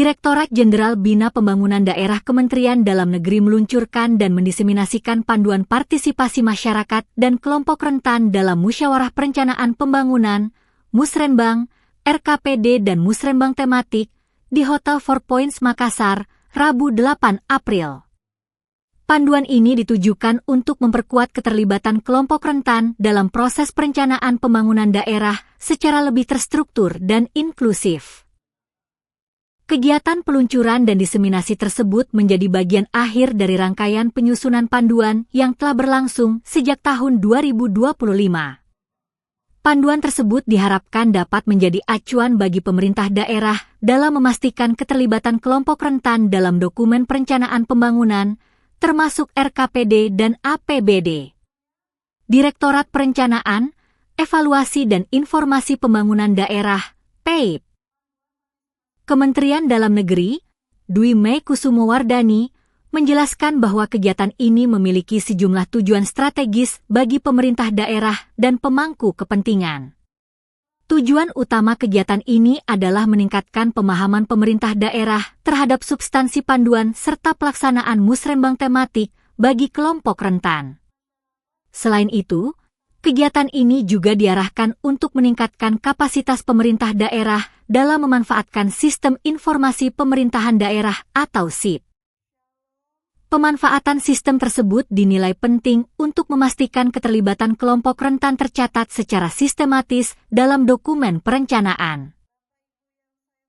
Direktorat Jenderal Bina Pembangunan Daerah Kementerian Dalam Negeri meluncurkan dan mendiseminasikan panduan partisipasi masyarakat dan kelompok rentan dalam Musyawarah Perencanaan Pembangunan, Musrenbang, RKPD dan Musrenbang tematik di Hotel Four Points Makassar, Rabu 8 April. Panduan ini ditujukan untuk memperkuat keterlibatan kelompok rentan dalam proses perencanaan pembangunan daerah secara lebih terstruktur dan inklusif. Kegiatan peluncuran dan diseminasi tersebut menjadi bagian akhir dari rangkaian penyusunan panduan yang telah berlangsung sejak tahun 2025. Panduan tersebut diharapkan dapat menjadi acuan bagi pemerintah daerah dalam memastikan keterlibatan kelompok rentan dalam dokumen perencanaan pembangunan, termasuk RKPD dan APBD. Direktorat Perencanaan, Evaluasi dan Informasi Pembangunan Daerah, PEIP. Kementerian Dalam Negeri, Dwi Mei Kusumowardani, menjelaskan bahwa kegiatan ini memiliki sejumlah tujuan strategis bagi pemerintah daerah dan pemangku kepentingan. Tujuan utama kegiatan ini adalah meningkatkan pemahaman pemerintah daerah terhadap substansi panduan serta pelaksanaan musrenbang tematik bagi kelompok rentan. Selain itu, kegiatan ini juga diarahkan untuk meningkatkan kapasitas pemerintah daerah dalam memanfaatkan Sistem Informasi Pemerintahan Daerah atau SIP. Pemanfaatan sistem tersebut dinilai penting untuk memastikan keterlibatan kelompok rentan tercatat secara sistematis dalam dokumen perencanaan.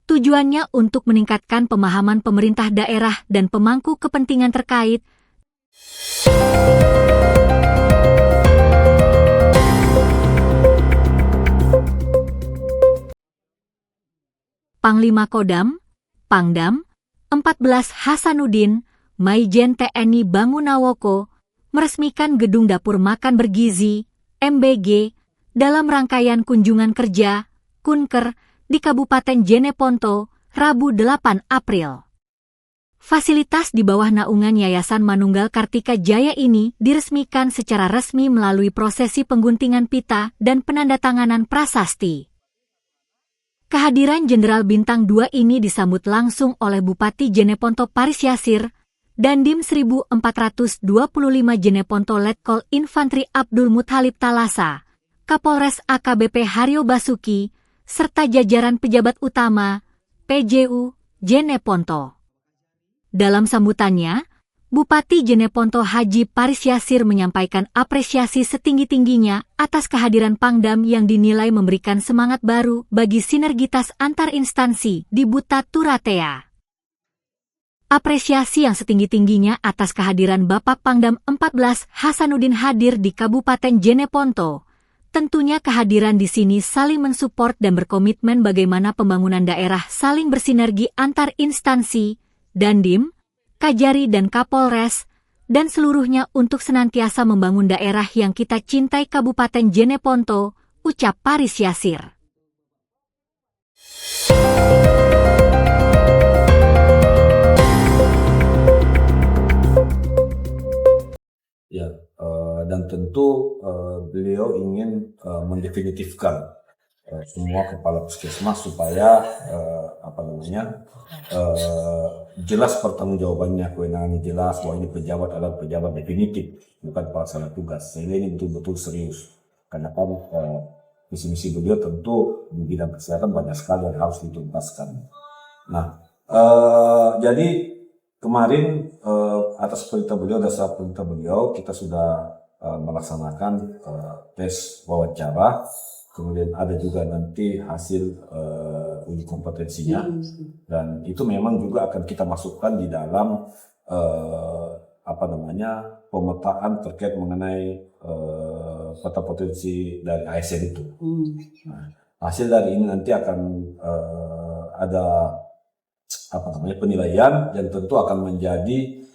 Tujuannya untuk meningkatkan pemahaman pemerintah daerah dan pemangku kepentingan terkait. Panglima Kodam, Pangdam, 14 Hasanuddin, Maijen TNI Bangunawoko, meresmikan Gedung Dapur Makan Bergizi, MBG, dalam rangkaian kunjungan kerja, Kunker, di Kabupaten Jeneponto, Rabu 8 April. Fasilitas di bawah naungan Yayasan Manunggal Kartika Jaya ini diresmikan secara resmi melalui prosesi pengguntingan pita dan penandatanganan prasasti. Kehadiran Jenderal Bintang 2 ini disambut langsung oleh Bupati Jeneponto Paris Yasir, Dandim 1425 Jeneponto Letkol Infantri Abdul Muthalib Talasa, Kapolres AKBP Haryo Basuki, serta jajaran pejabat utama, PJU, Jeneponto. Dalam sambutannya, Bupati Jeneponto Haji Paris Yasir menyampaikan apresiasi setinggi-tingginya atas kehadiran Pangdam yang dinilai memberikan semangat baru bagi sinergitas antar instansi di Buta Turatea. Apresiasi yang setinggi-tingginya atas kehadiran Bapak Pangdam 14 Hasanuddin hadir di Kabupaten Jeneponto. Tentunya kehadiran di sini saling mensupport dan berkomitmen bagaimana pembangunan daerah saling bersinergi antar instansi, Dandim, Kajari dan Kapolres, dan seluruhnya untuk senantiasa membangun daerah yang kita cintai Kabupaten Jeneponto, ucap Paris Yasir. Ya, dan tentu beliau ingin mendefinitifkan semua kepala puskesmas supaya jelas pertanggungjawabannya, kewenangannya jelas bahwa ini pejabat adalah pejabat definitif, bukan pelaksana tugas. Sehingga ini betul-betul serius. Karena kan misi-misi beliau tentu di bidang kesehatan banyak sekali yang harus dituntaskan. Nah, jadi kemarin atas perintah beliau, dasar perintah beliau, kita sudah melaksanakan tes wawancara. Kemudian ada juga nanti hasil uji kompetensinya, dan itu memang juga akan kita masukkan di dalam pemetaan terkait mengenai peta potensi dari ASN itu. Nah, hasil dari ini nanti akan ada penilaian yang tentu akan menjadi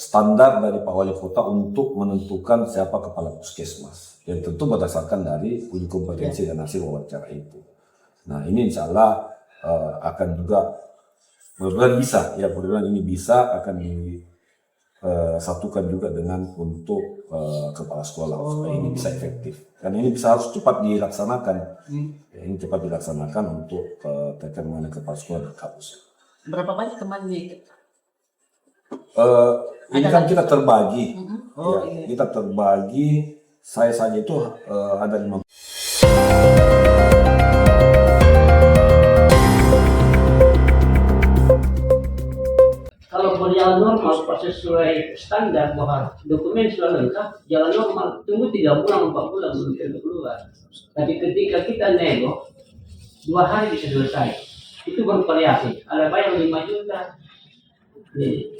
standar dari Pak Wali Kota untuk menentukan siapa kepala puskesmas. Yang tentu berdasarkan dari uji kompetensi dan hasil wawancara itu. Nah, ini insya Allah akan juga mudah-mudahan ini bisa akan disatukan juga dengan untuk kepala sekolah supaya ini bisa efektif. Karena ini bisa harus cepat dilaksanakan. Ini cepat dilaksanakan untuk terkait mengenai kepala sekolah dan kampus. Berapa banyak temannya itu? Ini kan kita terbagi, Oh ya, iya. kita terbagi. Saya saja itu ada 5. Kalau berjalan normal, proses sesuai standar bahwa dokumen sudah lengkap, jalan normal, tunggu 3 bulan, 4 bulan belum tentu keluar. Tapi ketika kita nego, 2 hari bisa selesai. Itu bervariasi. Ada bayar 5 juta,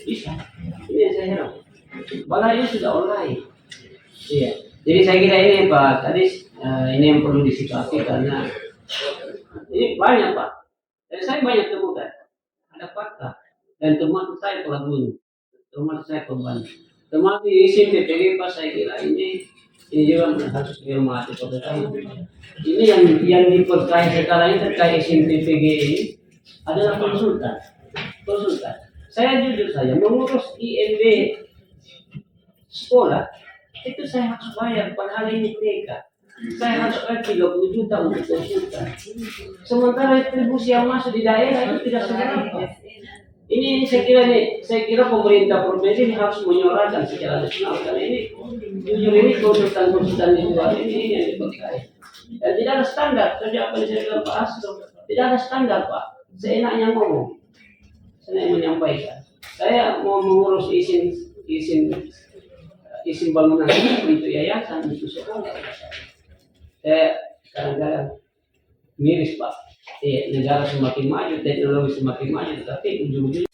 bisa. Ini yang saya heran. Malah ini sudah online. Iya. Jadi saya kira ini Pak Kadis, ini yang perlu disikapi karena ini banyak Pak. Dan saya banyak temukan. Ada fakta. Dan termasuk saya telah bunuh. Termasuk saya korban. Termasuk isi PPG Pak, saya kira ini juga harus dihormati pada saya. Ini yang diperkaya sekarang ini terkait isi PPG ini adalah konsultan. Saya jujur saja mengurus IMB sekolah itu saya harus bayar, padahal ini TK. Saya harus bayar 30 juta untuk konsultan. Sementara retribusi yang masuk di daerah itu tidak seberapa. Ini saya kira pemerintah provinsi ini harus menyuarakan secara nasional karena ini jujur ini konsultan di luar ini yang dipakai. Dan tidak ada standar. Tadi apa yang saya bilang Pak Astro, tidak ada standar Pak. Seenaknya ngomong, saya menyampaikan. Saya mau mengurus izin bangunan untuk yayasan untuk sekolah. Saya kadang-kadang miris Pak. Negara semakin maju, teknologi semakin maju, tapi ujung-ujungnya